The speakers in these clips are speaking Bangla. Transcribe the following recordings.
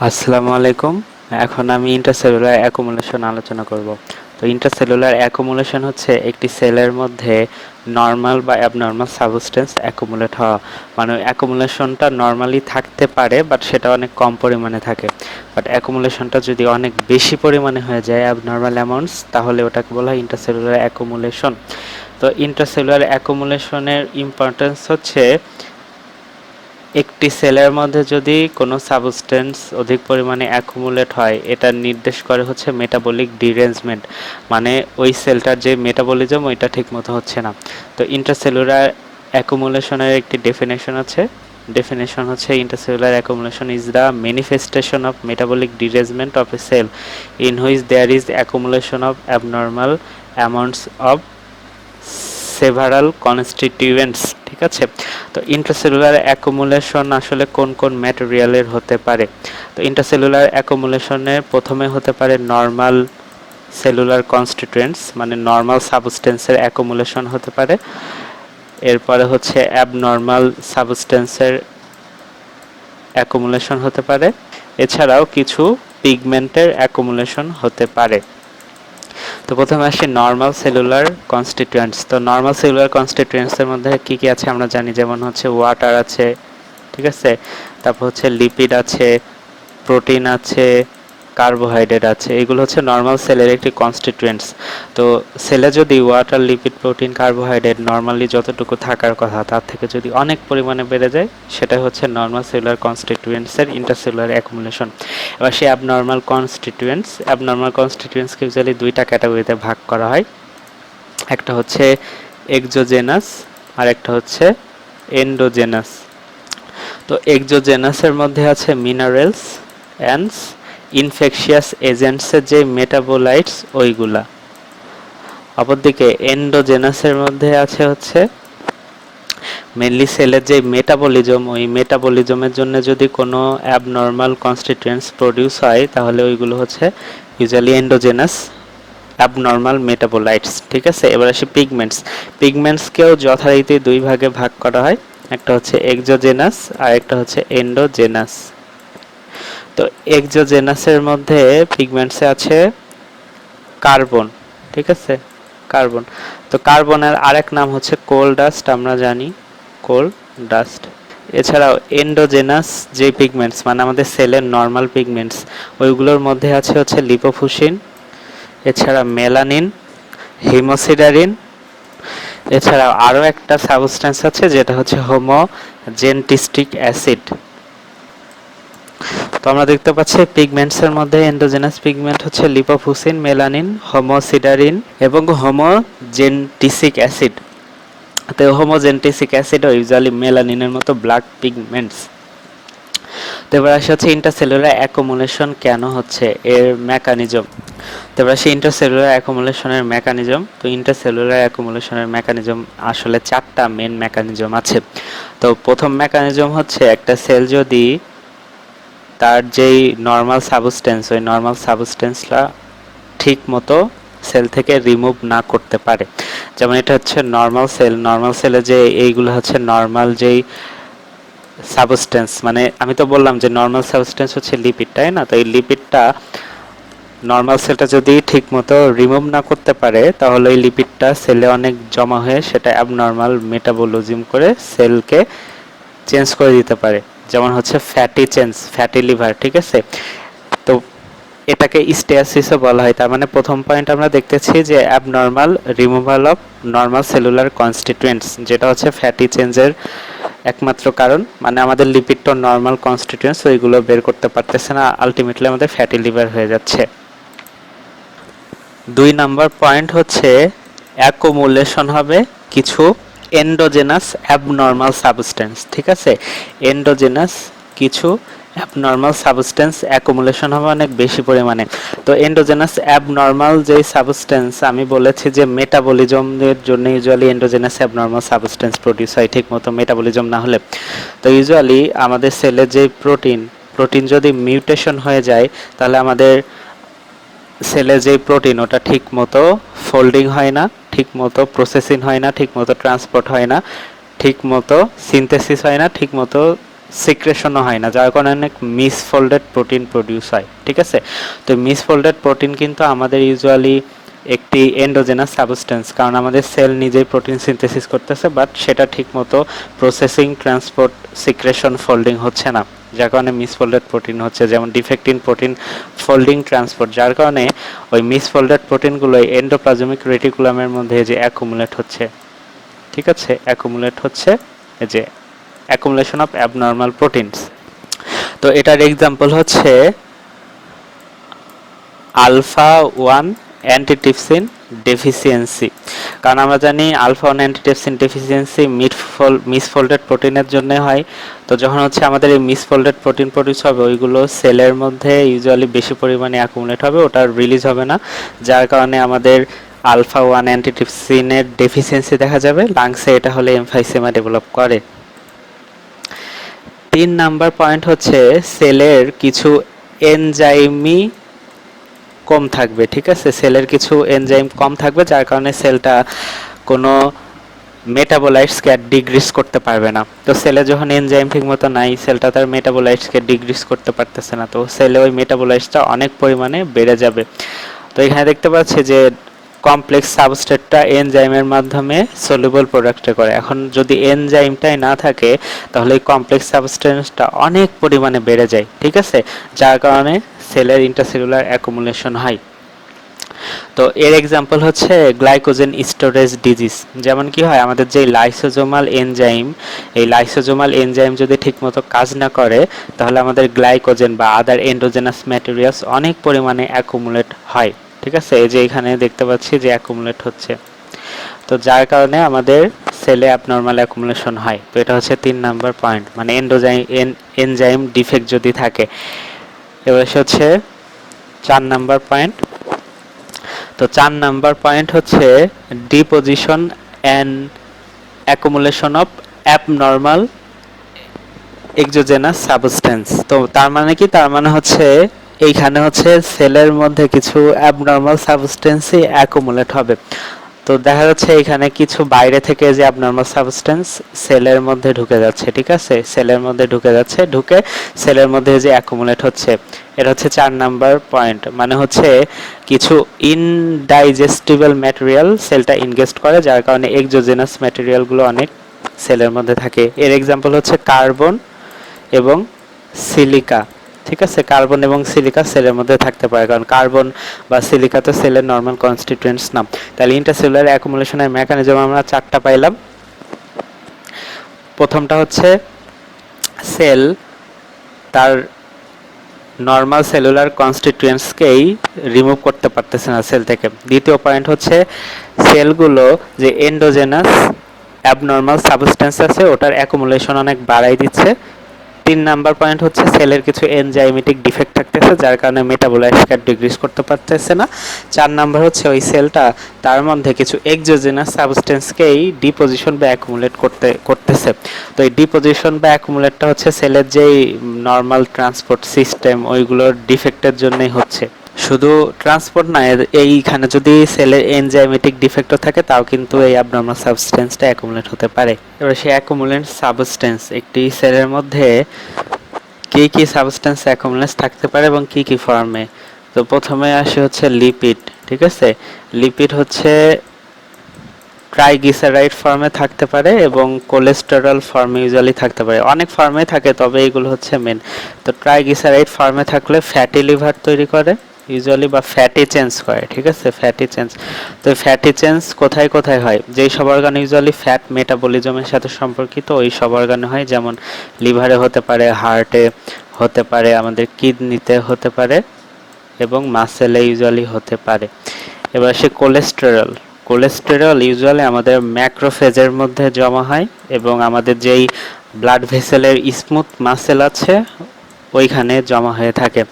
আসসালামু আলাইকুম। এখন আমি ইন্টারসেলুলার অ্যাকুমুলেশন আলোচনা করব। তো ইন্টারসেলুলার অ্যাকুমুলেশন হচ্ছে একটি সেলের মধ্যে নরমাল বা অ্যাবনর্মাল সাবস্টেন্স অ্যাকুমুলেট হওয়া। মানে অ্যাকুমুলেশনটা নরমালি থাকতে পারে, বাট সেটা অনেক কম পরিমাণে থাকে। বাট অ্যাকুমুলেশনটা যদি অনেক বেশি পরিমাণে হয়ে যায় অ্যাবনর্মাল অ্যামাউন্টস, তাহলে ওটাকে বলা হয় ইন্টারসেলুলার অ্যাকুমুলেশন। তো ইন্টারসেলুলার অ্যাকুমুলেশনের ইম্পর্টেন্স হচ্ছে একটি সেলের মধ্যে যদি কোনো সাবস্টেন্স অধিক পরিমাণে অ্যাকুমুলেট হয়, এটা নির্দেশ করে হচ্ছে মেটাবলিক ডিরেঞ্জমেন্ট। মানে ওই সেলটার যে মেটাবলিজম ওইটা ঠিকমতো হচ্ছে না। তো ইন্টারসেলুলার অ্যাকুমুলেশনের একটি ডেফিনেশন আছে। ডেফিনেশন হচ্ছে intercellular accumulation is the manifestation of metabolic derangement of a cell in which there is accumulation of abnormal amounts of several constituents. ঠিক আছে। তো ইন্টারসেলুলার অ্যাকুমুলেশন আসলে কোন কোন ম্যাটেরিয়ালের হতে পারে? তো ইন্টারসেলুলার অ্যাকুমুলেশনের প্রথমে হতে পারে নর্মাল সেলুলার কনস্টিটুয়েন্টস, মানে নর্মাল সাবস্টেন্সের অ্যাকুমুলেশন হতে পারে। এরপরে হচ্ছে অ্যাবনর্মাল সাবস্টেন্সের অ্যাকুমুলেশন হতে পারে। এছাড়াও কিছু পিগমেন্টের অ্যাকুমুলেশন হতে পারে। তো প্রথমে আসি নর্মাল সেলুলার কনস্টিটুয়েন্টস। তো নর্মাল সেলুলার কনস্টিটুয়েন্টসের মধ্যে কি কি আছে আমরা জানি, যেমন হচ্ছে ওয়াটার আছে, ঠিক আছে, তারপর হচ্ছে লিপিড আছে, প্রোটিন আছে, কার্বোহাইড্রেট আছে। এগুলো হচ্ছে নর্মাল সেলের একটি কনস্টিটুয়েন্টস। তো সেলে যদি water, lipid, protein, carbohydrate normally যতটুকু থাকার কথা তার থেকে যদি অনেক পরিমাণে বেড়ে যায়, সেটা হচ্ছে নর্মাল সেলুলার কনস্টিটুয়েন্টসের ইন্টারসেলুলার অ্যাকুমুলেশন। এবার সেই অ্যাবনর্মাল কনস্টিটুয়েন্টসকে ইউজুয়ালি দুইটা ক্যাটাগরিতে ভাগ করা হয়। একটা হচ্ছে এক্সোজেনাস আর একটা হচ্ছে এন্ডোজেনাস। তো এক্সোজেনাসের মধ্যে আছে মিনারেলস অ্যান্ড ইনফেকশিয়াস এজেন্টসের যে মেটাবোলাইটস ওইগুলা। অপরদিকে এন্ডোজেনাসের মধ্যে আছে হচ্ছে মেনলি সেলের যে মেটাবলিজম, ওই মেটাবলিজমের জন্য যদি কোনো অ্যাবনর্মাল কনস্টিটুয়েন্টস প্রডিউস হয়, তাহলে ওইগুলো হচ্ছে ইউজুয়ালি এন্ডোজেনাস অ্যাবনর্মাল মেটাবোলাইটস। ঠিক আছে। এবার আসি পিগমেন্টস। পিগমেন্টসকেও যথারীতি দুই ভাগে ভাগ করা হয়, একটা হচ্ছে এক্সোজেনাস আর একটা হচ্ছে এন্ডোজেনাস। তো এক্সোজেনাসের মধ্যে পিগমেন্টসে আছে কার্বন। ঠিক আছে, কার্বন। তো কার্বনের আরেক নাম হচ্ছে কোল ডাস্ট, আমরা জানি কোল ডাস্ট। এছাড়াও এন্ডোজেনাস যে পিগমেন্টস, মানে আমাদের সেলের নর্মাল পিগমেন্টস, ওইগুলোর মধ্যে আছে হচ্ছে লিপোফুসিন, এছাড়া মেলানিন, হিমোসিডারিন। এছাড়াও আরও একটা সাবস্টেন্স আছে যেটা হচ্ছে হোমোজেন্টিস্টিক অ্যাসিড। তো আমরা দেখতে পাচ্ছি পিগমেন্টসের মধ্যে এন্ডোজেনাস পিগমেন্ট হচ্ছে লিপোফুসিন, মেলানিন, হোমোসিডারিন এবং হোমোজেন্টিসিক অ্যাসিড। তো হোমোজেন্টিসিক অ্যাসিডও ইউজুয়ালি মেলানিনের মতো ব্ল্যাক পিগমেন্টস। তো এবার আসা হচ্ছে ইন্টারসেলুলার অ্যাকুমুলেশন কেন হচ্ছে, এর মেকানিজম। তো এবার আসি ইন্টারসেলুলার অ্যাকুমুলেশনের মেকানিজম। তো ইন্টারসেলুলার অ্যাকুমুলেশনের মেকানিজম আসলে চারটা মেন মেকানিজম আছে। তো প্রথম মেকানিজম হচ্ছে একটা সেল যদি তার যেই নর্মাল সাবস্টেন্স, ওই নর্মাল সাবস্টেন্সটা ঠিক মতো সেল থেকে রিমুভ না করতে পারে। যেমন এটা হচ্ছে নর্মাল সেল, নর্মাল সেলে যে এইগুলো হচ্ছে নর্মাল যেই সাবস্টেন্স, মানে আমি তো বললাম যে নর্মাল সাবস্টেন্স হচ্ছে লিপিড, তাই না? তো এই লিপিডটা নর্মাল সেলটা যদি ঠিক মতো রিমুভ না করতে পারে, তাহলে এই লিপিডটা সেলে অনেক জমা হয়ে সেটা অ্যাবনর্মাল মেটাবলিজম করে সেলকে চেঞ্জ করে দিতে পারে। যেমন হচ্ছে ফ্যাটি চেঞ্জ, ফ্যাটি লিভার। ঠিক আছে। তো এটাকে স্টেয়াসিসও বলা হয়। তার মানে প্রথম পয়েন্ট আমরা দেখতেছি যে abnormal removal of normal cellular constituents, যেটা হচ্ছে ফ্যাটি চেঞ্জের একমাত্র কারণ। মানে আমাদের লিপিড তো নর্মাল কনস্টিটুয়েন্টস ওইগুলো বের করতে পারতেছে না, আলটিমেটলি আমাদের ফ্যাটি লিভার হয়ে যাচ্ছে। 2 নাম্বার পয়েন্ট হচ্ছে অ্যাকুমুলেশন হবে কিছু এন্ডোজেনাস অ্যাবনর্মাল সাবস্টেন্স। ঠিক আছে। এন্ডোজেনাস কিছু অ্যাবনর্মাল সাবস্টেন্স অ্যাকুমুলেশন হবে অনেক বেশি পরিমাণে। তো এন্ডোজেনাস অ্যাবনর্মাল যে সাবস্টেন্স, আমি বলেছি যে মেটাবলিজমের জন্য usually endogenous abnormal substance produce হয় ঠিক মতো মেটাবলিজম না হলে। তো ইউজুয়ালি আমাদের সেলে যে প্রোটিন যদি মিউটেশন হয়ে যায়, তাহলে আমাদের সেলে যে প্রোটিন ওটা ঠিক মতো ফোল্ডিং হয় না, ঠিক মতো প্রসেসিং হয় না, ঠিক মতো ট্রান্সপোর্ট হয় না, ঠিক মতো সিনথেসিস হয় না, ঠিক মতো সিক্রেশনও হয় না, যার কারণে অনেক মিসফোল্ডেড প্রোটিন প্রডিউস হয়। ঠিক আছে, তো মিসফোল্ডেড প্রোটিন কিন্তু আমাদের ইউজুয়ালি একটি এন্ডোজেনাস সাবস্টেন্স, কারণ আমাদের সেল নিজেই প্রোটিন সিনথেসিস করতেছে, বাট সেটা ঠিকমতো প্রসেসিং, ট্রান্সপোর্ট, সিক্রেশন, ফোল্ডিং হচ্ছে না, যার কারণে মিসফোল্ডেড প্রোটিন হচ্ছে। যেমন defect in protein folding, transport, যার কারণে ওই মিসফোল্ডেড প্রোটিনগুলো এন্ডোপ্লাজমিক রেটিকুলামের মধ্যে যে অ্যাকুমুলেট হচ্ছে, ঠিক আছে, অ্যাকুমুলেট হচ্ছে, এই যে অ্যাকুমুলেশন অফ অ্যাবনর্মাল প্রোটিনস। তো এটার এক্সাম্পল হচ্ছে আলফা 1 অ্যান্টিটিপসিন ডেফিসিয়েন্সি, কারণ আমরা জানি আলফা 1 অ্যান্টিটিপসিন ডেফিসিয়েন্সি মিসফোল্ডেড প্রোটিনের জন্য হয়। তো যখন হচ্ছে আমাদের এই মিসফোল্ডেড প্রোটিন প্রডিউস হবে, ওইগুলো সেলের মধ্যে ইউজুয়ালি বেশি পরিমাণে অ্যাকুমুলেট হবে, ওটা রিলিজ হবে না, যার কারণে আমাদের আলফা 1 অ্যান্টিটিপসিনের ডেফিসিয়েন্সি দেখা যাবে লাংসে, এটা হলে এমফাইসেমা ডেভেলপ করে। 3 নাম্বার পয়েন্ট হচ্ছে সেলের কিছু এনজাইমি কম থাকবে। ঠিক আছে, সেলের কিছু এনজাইম কম থাকবে, যার কারণে সেলটা কোনো মেটাবোলাইটসকে ডিগ্রিস করতে পারবে না। তো সেলে যখন এনজাইম ঠিকমতো নাই, সেলটা তার মেটাবোলাইটসকে ডিগ্রিস করতে পারতেছে না, তো সেলে ওই মেটাবোলাইটসটা অনেক পরিমাণে বেড়ে যাবে। তো এখানে দেখতে পাচ্ছি যে কমপ্লেক্স সাবস্ট্রেটটা এনজাইমের মাধ্যমে সলিউবল প্রোডাক্টে করে। এখন যদি এনজাইমটাই না থাকে, তাহলে এই কমপ্লেক্স সাবস্টেন্সটা অনেক পরিমাণে বেড়ে যায়। ঠিক আছে, যার কারণে সেলের ইন্টারসেলুলার অ্যাকুমুলেশন হয়। তো এর এক্সাম্পল হচ্ছে গ্লাইকোজেন স্টোরেজ ডিজিজ। যেমন কি হয়, আমাদের যে লাইসোজোমাল এনজাইম, এই লাইসোজোমাল এনজাইম যদি ঠিকমতো কাজ না করে, তাহলে আমাদের গ্লাইকোজেন বা আদার এন্ডোজেনাস ম্যাটেরিয়ালস অনেক পরিমাণে অ্যাকুমুলেট হয়। ঠিক আছে, এই যে এখানে দেখতে পাচ্ছি যে অ্যাকুমুলেট হচ্ছে, তো যার কারণে আমাদের সেলে অ্যাবনর্মাল অ্যাকুমুলেশন হয়। তো এটা হচ্ছে 3 নাম্বার পয়েন্ট, মানে এনজাইম ডিফেক্ট যদি থাকে। এবার হচ্ছে 4 নাম্বার পয়েন্ট। তো 4 নাম্বার পয়েন্ট হচ্ছে deposition and accumulation of abnormal exogenous substance. তো তার মানে কি, তার মানে হচ্ছে এইখানে হচ্ছে সেলের মধ্যে কিছু অ্যাবনর্মাল সাবস্টেন্সই অ্যাকুমুলেট হবে। তো দেখা যাচ্ছে এখানে কিছু বাইরে থেকে যে অ্যাবনর্মাল সাবস্টেন্স সেলের মধ্যে ঢুকে যাচ্ছে। ঠিক আছে, সেলের মধ্যে ঢুকে যাচ্ছে, ঢুকে সেলের মধ্যে যে অ্যাকুমুলেট হচ্ছে, এটা হচ্ছে 4 নাম্বার পয়েন্ট। মানে হচ্ছে কিছু ইনডাইজেস্টিবল ম্যাটেরিয়াল সেলটা ইনগেস্ট করে, যার কারণে এক্সোজেনাস ম্যাটেরিয়ালগুলো অনেক সেলের মধ্যে থাকে। এর এক্সাম্পল হচ্ছে কার্বন এবং সিলিকা। ঠিক আছে, কার্বন এবং সিলিকা সেলের মধ্যে থাকতে পারে, কারণ কার্বন বা সিলিকা তো সেলের নর্মাল কনস্টিটিউয়েন্টস না। তাহলে ইন্টারসেলুলার অ্যাকুমুলেশনের মেকানিজম আমরা 4টা পাইলাম। প্রথমটা হচ্ছে সেল তার নর্মাল সেলুলার কনস্টিটিউয়েন্টসকেই রিমুভ করতে পারতেছে না সেল থেকে। দ্বিতীয় পয়েন্ট হচ্ছে সেলগুলো যে এন্ডোজেনাস অ্যাবনর্মাল সাবস্টেন্স আছে, ওটার অ্যাকুমুলেশন অনেক বাড়াই দিচ্ছে। 3 নাম্বার পয়েন্ট হচ্ছে সেলের কিছু এনজাইমেটিক ডিফেক্ট থাকতেছে, যার কারণে মেটাবোলাইটসকে ডিগ্রিস করতে পারতেছে না। 4 নাম্বার হচ্ছে ওই সেলটা তার মধ্যে কিছু এক্সোজেনাস সাবস্টেন্সকেই ডিপোজিশন বা অ্যাকুমুলেট করতেছে। তো এই ডিপোজিশন বা অ্যাকুমুলেটটা হচ্ছে সেলের যেই নর্মাল ট্রান্সপোর্ট সিস্টেম, ওইগুলোর ডিফেক্টের জন্যই হচ্ছে। শুধু ট্রান্সপোর্ট না, এইখানে যদি সেলের এনজাইমেটিক ডিফেক্টও থাকে, তাও কিন্তু এই অ্যাবনর্মাল সাবস্টেন্সটা অ্যাকুমুলেট হতে পারে। এবার সেই অ্যাকুমুলেন্ট সাবস্টেন্স, একটি সেলের মধ্যে কি কি সাবস্টেন্স অ্যাকুমুলেন্স থাকতে পারে এবং কি কি ফর্মে। তো প্রথমে আসে হচ্ছে লিপিড। ঠিক আছে, লিপিড হচ্ছে ট্রাইগ্লিসারাইড ফর্মে থাকতে পারে এবং কোলেস্টেরল ফর্মে ইউজুয়ালি থাকতে পারে, অনেক ফর্মে থাকে, তবে এইগুলো হচ্ছে মেন। তো ট্রাইগ্লিসারাইড ফর্মে থাকলে ফ্যাটি লিভার তৈরি করে ইউজুয়ালি, বা ফ্যাটি চেঞ্জ করে। ঠিক আছে, ফ্যাটি চেঞ্জ। তো ফ্যাটি চেঞ্জ কোথায় কোথায় হয়, যেই সব অর্গানে ইউজুয়ালি ফ্যাট মেটাবলিজমের সাথে সম্পর্কিত, ওই সব অর্গানে হয়। যেমন লিভারে হতে পারে, হার্টে হতে পারে, আমাদের কিডনিতে হতে পারে এবং মাসেলে ইউজুয়ালি হতে পারে। এবার সে কোলেস্টেরল, কোলেস্টেরল ইউজুয়ালি আমাদের ম্যাক্রোফেজের মধ্যে জমা হয় এবং আমাদের যেই ব্লাড ভেসেলের স্মুথ মাসেল আছে ওইখানে জমা হয়ে থাকে।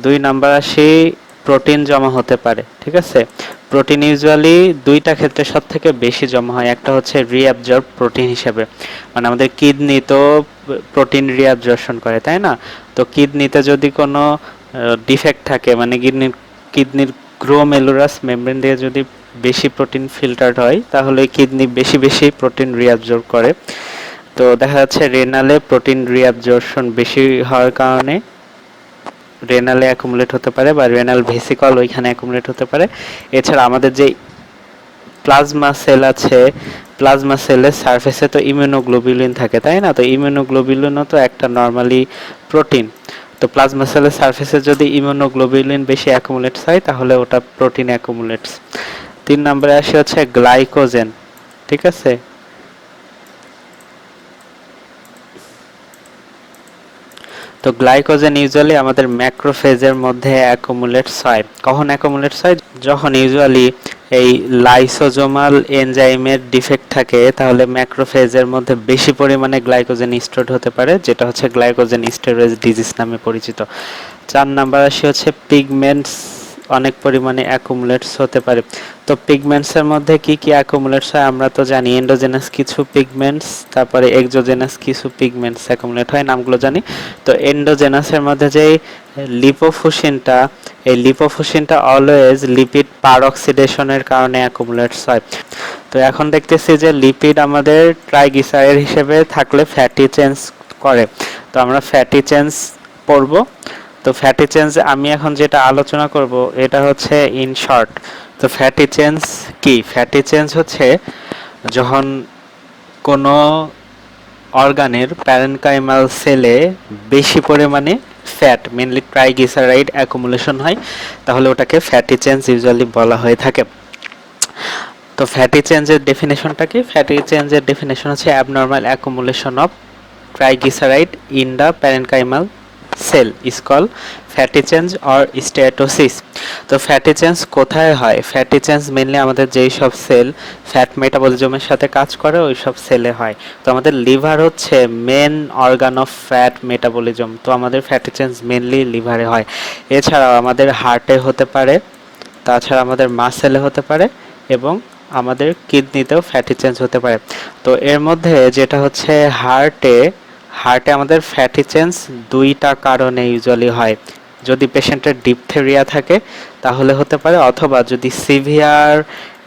2 নাম্বার আসি প্রোটিন জমা হতে পারে। ঠিক আছে, প্রোটিন ইউজুয়ালি 2টা ক্ষেত্রে সব থেকে বেশি জমা হয়। একটা হচ্ছে রিঅ্যাবজর্ব প্রোটিন হিসেবে, মানে আমাদের কিডনি তো প্রোটিন রিঅ্যাবজর্পশন করে, তাই না? তো কিডনিতে যদি কোনো ডিফেক্ট থাকে, মানে কিডনির গ্লোমেরুলাস মেমব্রেন দিয়ে যদি বেশি প্রোটিন ফিল্টার্ড হয়, তাহলে কিডনি বেশি বেশি প্রোটিন রিঅ্যাবজর্ব করে। তো দেখা যাচ্ছে রেনালে প্রোটিন রিঅ্যাবজর্পশন বেশি হওয়ার কারণে রেনালে অ্যাকুমুলেট হতে পারে বা রেনাল ভেসিকল ওইখানে অ্যাকুমুলেট হতে পারে। এছাড়া আমাদের যে প্লাজমা সেল আছে, প্লাজমা সেলের সারফেসে তো ইমিউনোগ্লোবিউলিন থাকে, তাই না? তো ইমিউনোগ্লোবিউলিনও তো একটা নর্মালি প্রোটিন। তো প্লাজমা সেলের সারফেসে যদি ইমিউনোগ্লোবিউলিন বেশি অ্যাকুমুলেটস হয় তাহলে ওটা প্রোটিন অ্যাকুমুলেটস। 3 নম্বরে আসে হচ্ছে গ্লাইকোজেন, ঠিক আছে? তো গ্লাইকোজেন ইউজুয়ালি আমাদের ম্যাক্রোফেজের মধ্যে অ্যাকুমুলেটস হয়। কখন অ্যাকুমুলেটস হয়? যখন ইউজুয়ালি এই লাইসোজোমাল এনজাইমের ডিফেক্ট থাকে তাহলে ম্যাক্রোফেজের মধ্যে বেশি পরিমাণে গ্লাইকোজেন স্টোরড হতে পারে, যেটা হচ্ছে গ্লাইকোজেন স্টোরেজ ডিজিজ নামে পরিচিত। 4 নাম্বার আসে হচ্ছে পিগমেন্টস অনেক পরিমাণে অ্যাকুমুলেটস হতে পারে। তো পিগমেন্টসের মধ্যে কি কি অ্যাকুমুলেটস হয় আমরা তো জানি, এন্ডোজেনাস কিছু পিগমেন্টস, তারপরে এক্সোজেনাস কিছু পিগমেন্টস অ্যাকুমুলেট হয়, নামগুলো জানি। তো এন্ডোজেনাসের মধ্যে যে লিপোফুসিনটা, এই লিপোফুসিনটা অলওয়েজ লিপিড পারঅক্সিডেশনের কারণে অ্যাকুমুলেটস হয়। তো এখন দেখতেছি যে লিপিড আমাদের ট্রাইগ্লিসারাইড হিসেবে থাকলে ফ্যাটি চেঞ্জ করে। তো আমরা ফ্যাটি চেঞ্জ পড়ব। তো ফ্যাটি চেঞ্জ আমি এখন যেটা আলোচনা করব এটা হচ্ছে ইন শর্ট। তো ফ্যাটি চেঞ্জ কি? ফ্যাটি চেঞ্জ হচ্ছে যখন কোনো অর্গানের প্যারেনকাইমাল সেলে বেশি পরিমাণে ফ্যাট, মেনলি ট্রাইগ্লিসারাইড অ্যাকুমুলেশন হয়, তাহলে ওটাকে ফ্যাটি চেঞ্জ ইউজুয়ালি বলা হয়ে থাকে। তো ফ্যাটি চেঞ্জের ডেফিনেশনটা কি? ফ্যাটি চেঞ্জের ডেফিনেশন হচ্ছে abnormal accumulation of triglyceride in the parenchymal cell is call fatty change or steatosis. তো ফ্যাটি চেঞ্জ কোথায় হয়? ফ্যাটি চেঞ্জ মেনলি আমাদের যেই সব সেল ফ্যাট মেটাবলিজমের সাথে কাজ করে ওই সব সেলে হয়। তো আমাদের লিভার হচ্ছে main organ of fat metabolism, তো আমাদের ফ্যাটি চেঞ্জ মেনলি লিভারে হয়। এছাড়াও আমাদের হার্টে হতে পারে, তাছাড়া আমাদের মাসেলে হতে পারে এবং আমাদের কিডনিতেও ফ্যাটি চেঞ্জ হতে পারে। তো এর মধ্যে যেটা হচ্ছে হার্টে আমাদের ফ্যাটি চেঞ্জ দুইটা কারণে ইউজুয়ালি হয়। যদি পেশেন্টের ডিপথেরিয়া থাকে তাহলে হতে পারে, অথবা যদি সিভিয়ার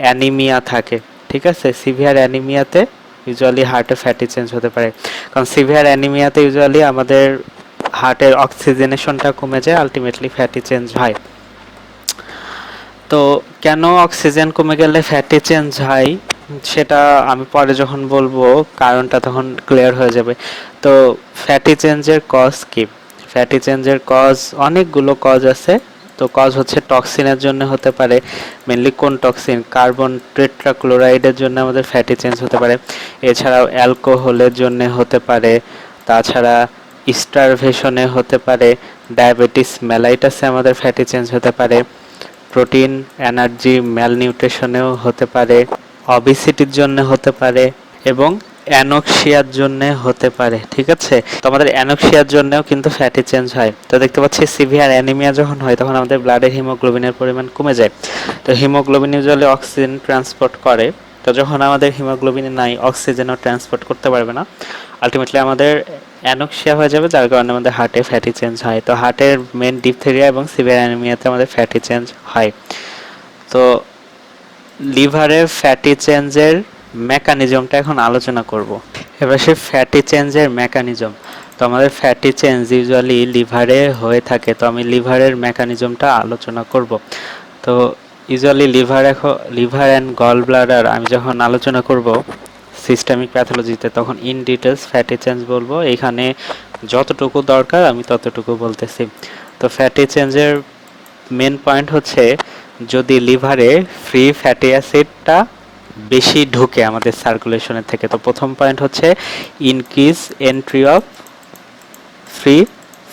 অ্যানিমিয়া থাকে, ঠিক আছে? সিভিয়ার অ্যানিমিয়াতে ইউজুয়ালি হার্টে ফ্যাটি চেঞ্জ হতে পারে, কারণ সিভিয়ার অ্যানিমিয়াতে ইউজুয়ালি আমাদের হার্টের অক্সিজেনেশনটা কমে যায়, আলটিমেটলি ফ্যাটি চেঞ্জ হয়। তো কেন অক্সিজেন কমে গেলে ফ্যাটি চেঞ্জ হয় সেটা আমি পরে যখন বলবো কারণটা তখন ক্লিয়ার হয়ে যাবে। তো ফ্যাটি চেঞ্জের কজ কি? ফ্যাটি চেঞ্জের কজ অনেকগুলো কজ আছে। তো কজ হচ্ছে টক্সিনের জন্য হতে পারে, মেনলি কোন টক্সিন? কার্বন টেট্রাক্লোরাইডের জন্য আমাদের ফ্যাটি চেঞ্জ হতে পারে। এছাড়াও অ্যালকোহলের জন্য হতে পারে, তাছাড়া স্টারভেশনে হতে পারে, ডায়াবেটিস মেলাইটাসে আমাদের ফ্যাটি চেঞ্জ হতে পারে, প্রোটিন এনার্জি ম্যালনিউট্রিশনেও হতে পারে, অবিসিটির জন্য হতে পারে এবং অ্যানোক্সিয়ার জন্য হতে পারে, ঠিক আছে? তো আমাদের অ্যানোক্সিয়ার জন্যও কিন্তু ফ্যাটি চেঞ্জ হয়। তো দেখতে পাচ্ছি সিভিয়ার অ্যানিমিয়া যখন হয় তখন আমাদের ব্লাডে হিমোগ্লোবিনের পরিমাণ কমে যায়। তো হিমোগ্লোবিন ইউজুয়ালি অক্সিজেন ট্রান্সপোর্ট করে, তো যখন আমাদের হিমোগ্লোবিন নাই অক্সিজেনও ট্রান্সপোর্ট করতে পারবে না, আলটিমেটলি আমাদের অ্যানোক্সিয়া হয়ে যাবে, যার কারণে আমাদের হার্টে ফ্যাটি চেঞ্জ হয়। তো হার্টের মেন ডিপথেরিয়া এবং সিভিয়ার অ্যানিমিয়াতে আমাদের ফ্যাটি চেঞ্জ হয়। তো লিভারের ফ্যাটি চেঞ্জের মেকানিজমটা এখন আলোচনা করব। এবার সে ফ্যাটি চেঞ্জের মেকানিজম। তো আমাদের ফ্যাটি চেঞ্জ ইউজুয়ালি লিভারে হয়ে থাকে, তো আমি লিভারের মেকানিজমটা আলোচনা করব। তো usually liver and gall bladder আমি যখন আলোচনা করব সিস্টেমিক প্যাথোলজিতে তখন ইন ডিটেলস ফ্যাটি চেঞ্জ বলবো, এখানে যতটুকু দরকার আমি ততটুকু বলতেছি। তো ফ্যাটি চেঞ্জের মেন পয়েন্ট হচ্ছে যদি লিভারে ফ্রি ফ্যাটি অ্যাসিডটা বেশি ঢুকে আমাদের সার্কুলেশনের থেকে। তো প্রথম পয়েন্ট হচ্ছে increase entry of free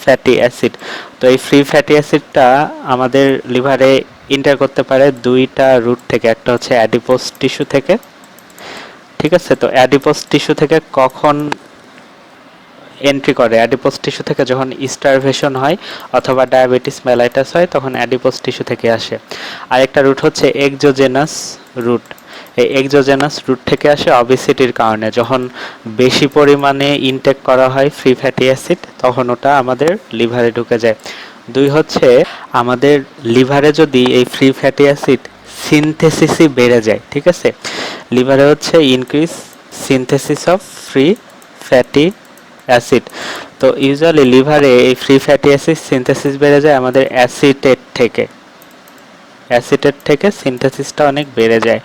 fatty acid. তো এই ফ্রি ফ্যাটি অ্যাসিডটা আমাদের লিভারে এন্টার করতে পারে দুইটা রুট থেকে, একটা হচ্ছে অ্যাডিপোজ টিস্যু থেকে, ঠিক আছে? তো অ্যাডিপোজ টিস্যু থেকে কখন এন্ট্রি করে? অ্যাডিপোজ টিস্যু থেকে যখন স্টারভেশন হয় অথবা ডায়াবেটিস মেলাইটাস হয় তখন অ্যাডিপোজ টিস্যু থেকে আসে। আরেকটা রুট হচ্ছে এক্সোজেনাস রুট। এই এক্সোজেনাস রুট থেকে আসে অবেসিটির কারণে, যখন বেশি পরিমাণে ইনটেক করা হয় ফ্রি ফ্যাটি অ্যাসিড তখন ওটা আমাদের লিভারে ঢুকে যায়। দুই হচ্ছে আমাদের লিভারে যদি এই ফ্রি ফ্যাটি অ্যাসিড সিনথেসিসই বেড়ে যায়, ঠিক আছে? লিভারে হচ্ছে increase synthesis of free fatty acid. তো ইউজুয়ালি লিভারে এই ফ্রি ফ্যাটি অ্যাসিড সিনথেসিস বেড়ে যায় আমাদের অ্যাসিটেট থেকে সিনথেসিসটা অনেক বেড়ে যায়।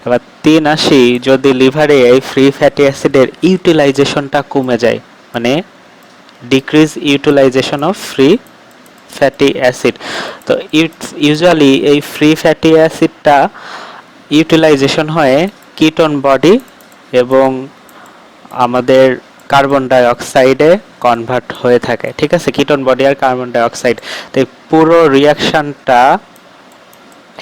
এবার 3 আসি, যদি লিভারে এই ফ্রি ফ্যাটি অ্যাসিডের ইউটিলাইজেশনটা কমে যায়, মানে decrease utilisation of free fatty acid. তো ইউজুয়ালি এই ফ্রি ফ্যাটি অ্যাসিডটা ইউটিলাইজেশন হয়ে কিটোন বডি এবং আমাদের কার্বন ডাই অক্সাইডে কনভার্ট হয়ে থাকে, ঠিক আছে, কিটোন বডি আর কার্বন ডাই অক্সাইড। তো এই পুরো রিয়াকশনটা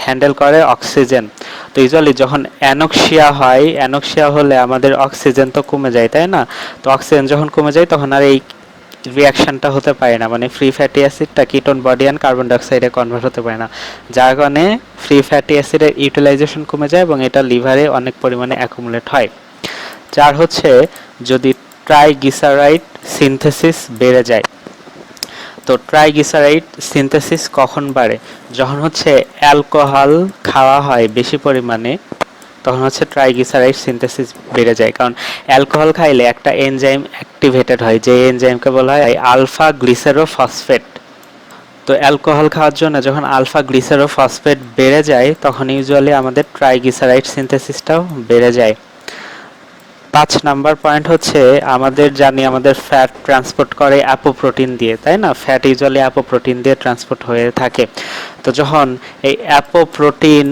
হ্যান্ডেল করে অক্সিজেন। তো ইউজুয়ালি যখন অ্যানোক্সিয়া হয়, অ্যানোক্সিয়া হলে আমাদের অক্সিজেন তো কমে যায়, তাই না? তো অক্সিজেন যখন কমে যায় তখন আর এই রিয়াকশনটা হতে পারে না, মানে ফ্রি ফ্যাটি অ্যাসিডটা কিটোন বডি অ্যান্ড কার্বন ডাইঅক্সাইডে কনভার্ট হতে পারে না, যার কারণে ফ্রি ফ্যাটি অ্যাসিডের ইউটিলাইজেশন কমে যায় এবং এটা লিভারে অনেক পরিমাণে অ্যাকুমুলেট হয়। চার হচ্ছে যদি ট্রাইগ্লিসারাইড সিনথেসিস বেড়ে যায়। তো ট্রাইগ্লিসারাইড সিনথেসিস কখন বাড়ে? যখন হচ্ছে অ্যালকোহল খাওয়া হয় বেশি পরিমাণে, তখন হচ্ছে ট্রাইগ্লিসারাইড সিনথেসিস বেড়ে যায়। কারণ অ্যালকোহল খাইলে একটা এনজাইম অ্যাক্টিভেটেড হয়, যে এনজাইমকে বলা হয় আলফা গ্লিসেরোফসফেট। তো অ্যালকোহল খাওয়ার জন্য যখন আলফা গ্লিসেরোফসফেট বেড়ে যায় তখন ইউজুয়ালি আমাদের ট্রাইগ্লিসারাইড সিনথেসিসটাও বেড়ে যায়। 5 নাম্বার পয়েন্ট হচ্ছে আমাদের জানি আমাদের ফ্যাট ট্রান্সপোর্ট করে অ্যাপোপ্রোটিন দিয়ে, তাই না? ফ্যাট ইউজুয়ালি অ্যাপোপ্রোটিন দিয়ে ট্রান্সপোর্ট হয়ে থাকে। তো যখন এই অ্যাপোপ্রোটিন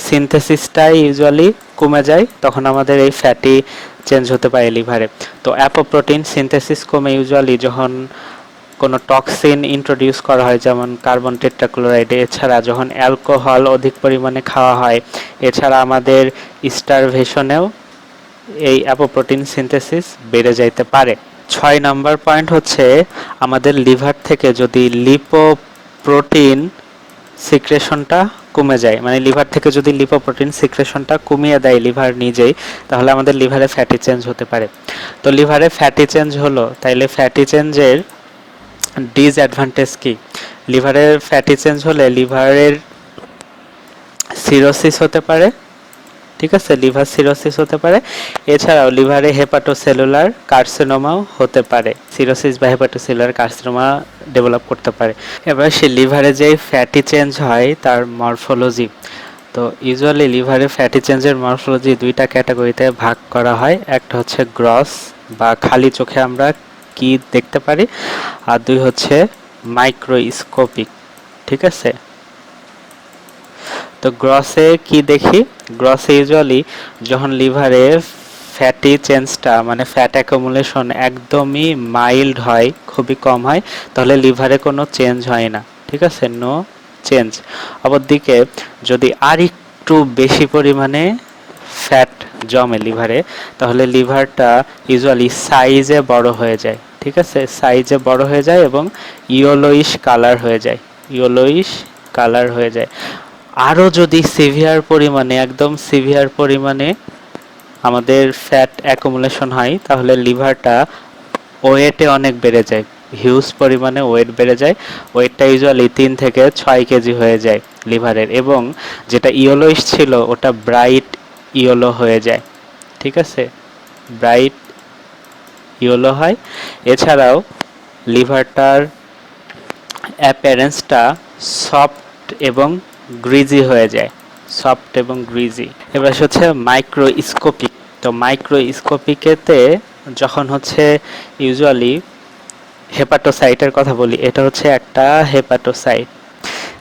সিনথেসিসটাই ইউজুয়ালি কমে যায় তখন আমাদের এই ফ্যাটি চেঞ্জ হতে পারে লিভারে। তো অ্যাপোপ্রোটিন সিনথেসিস কমে ইউজুয়ালি যখন কোনো টক্সিন ইন্ট্রোডিউস করা হয়, যেমন কার্বন টেট্রাক্লোরাইড, এছাড়া যখন অ্যালকোহল অধিক পরিমাণে খাওয়া হয়, এছাড়া আমাদের স্টারভেশনেও এই অ্যাপোপ্রোটিন সিনথেসিস বেড়ে যাইতে পারে। 6 নাম্বার পয়েন্ট হচ্ছে আমাদের লিভার থেকে যদি লিপোপ্রোটিন সিক্রেশনটা কমে যায়, মানে লিভার থেকে যদি লিপোপ্রোটিন সিক্রেশনটা কমিয়ে দেয় লিভার নিজেই, তাহলে আমাদের লিভারে ফ্যাটি চেঞ্জ হতে পারে। তো লিভারে ফ্যাটি চেঞ্জ হলো, তাইলে ফ্যাটি চেঞ্জের ডিসঅ্যাডভান্টেজ কি? লিভারের ফ্যাটি চেঞ্জ হলে লিভারের সিরোসিস হতে পারে, ঠিক আছে, লিভার সিরোসিস হতে পারে। এছাড়াও লিভারে হেপাটোসেলুলার কার্সিনোমাও হতে পারে, সিরোসিস বা হেপাটোসেলুলার কার্সিনোমা ডেভেলপ করতে পারে। এবার সে লিভারে যে ফ্যাটি চেঞ্জ হয় তার মরফোলজি। তো ইউজুয়ালি লিভারে ফ্যাটি চেঞ্জের মরফোলজি দুইটা ক্যাটাগরিতে ভাগ করা হয়, একটা হচ্ছে গ্রস বা খালি চোখে আমরা কি দেখতে পারি, আর দুই হচ্ছে মাইক্রোস্কোপিক, ঠিক আছে। তো গ্রসে কি দেখি? গ্রসে ইউজুয়ালি যখন লিভারে ফ্যাটি চেঞ্জটা মানে ফ্যাট অ্যাকুমুলেশন একদমই মাইল্ড হয়, খুবই কম হয়, তাহলে লিভারে কোনো চেঞ্জ হয় না, ঠিক আছে, নো চেঞ্জ। অপরদিকে যদি আর একটু বেশি পরিমাণে ফ্যাট জমে লিভারে, তাহলে লিভারটা ইউজুয়ালি সাইজে বড় হয়ে যায়, ঠিক আছে, সাইজে বড় হয়ে যায় এবং ইয়েলোইশ কালার হয়ে যায়, ইয়েলোইশ কালার হয়ে যায়। আরও যদি সিভিয়ার পরিমাণে, একদম সিভিয়ার পরিমাণে আমাদের ফ্যাট অ্যাকুমুলেশন হয়, তাহলে লিভারটা ওয়েটে অনেক বেড়ে যায়, হিউজ পরিমাণে ওয়েট বেড়ে যায়। ওয়েটটা ইউজুয়ালি 3 থেকে 6 কেজি হয়ে যায় লিভারের, এবং যেটা ইয়েলোইশ ছিল ওটা ব্রাইট ইয়েলো হয়ে যায়, ঠিক আছে, ব্রাইট ইয়েলো হয়। এছাড়াও লিভারটার অ্যাপিয়ারেন্সটা সফট এবং গ্রিজি হয়ে যায়, সফট এবং গ্রিজি। এবার হচ্ছে মাইক্রোস্কোপিক। তো মাইক্রোস্কোপিকেতে যখন হচ্ছে ইউজুয়ালি হেপাটোসাইটের কথা বলি, এটা হচ্ছে একটা হেপাটোসাইট,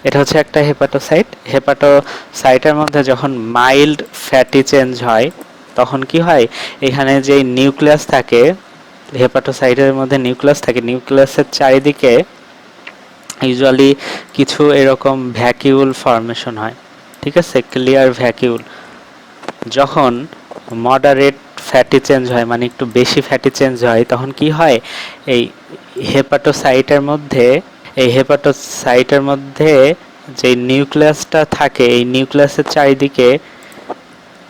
এটা হচ্ছে একটা হেপাটোসাইট। হেপাটোসাইটের মধ্যে যখন মাইল্ড ফ্যাটি চেঞ্জ হয় তখন কি হয়, এখানে যে নিউক্লিয়াস থাকে, হেপাটোসাইটের মধ্যে নিউক্লিয়াস থাকে, নিউক্লিয়াসের চারিদিকে ইউজুয়ালি কিছু এরকম ভ্যাকিউল ফর্মেশন হয়, ঠিক আছে, ক্লিয়ার ভ্যাকিউল। যখন মডারেট ফ্যাটি চেঞ্জ হয়, মানে একটু বেশি ফ্যাটি চেঞ্জ হয়, তখন কি হয়, এই হেপাটোসাইটের মধ্যে যে নিউক্লিয়াসটা থাকে, এই নিউক্লিয়াসের চারিদিকে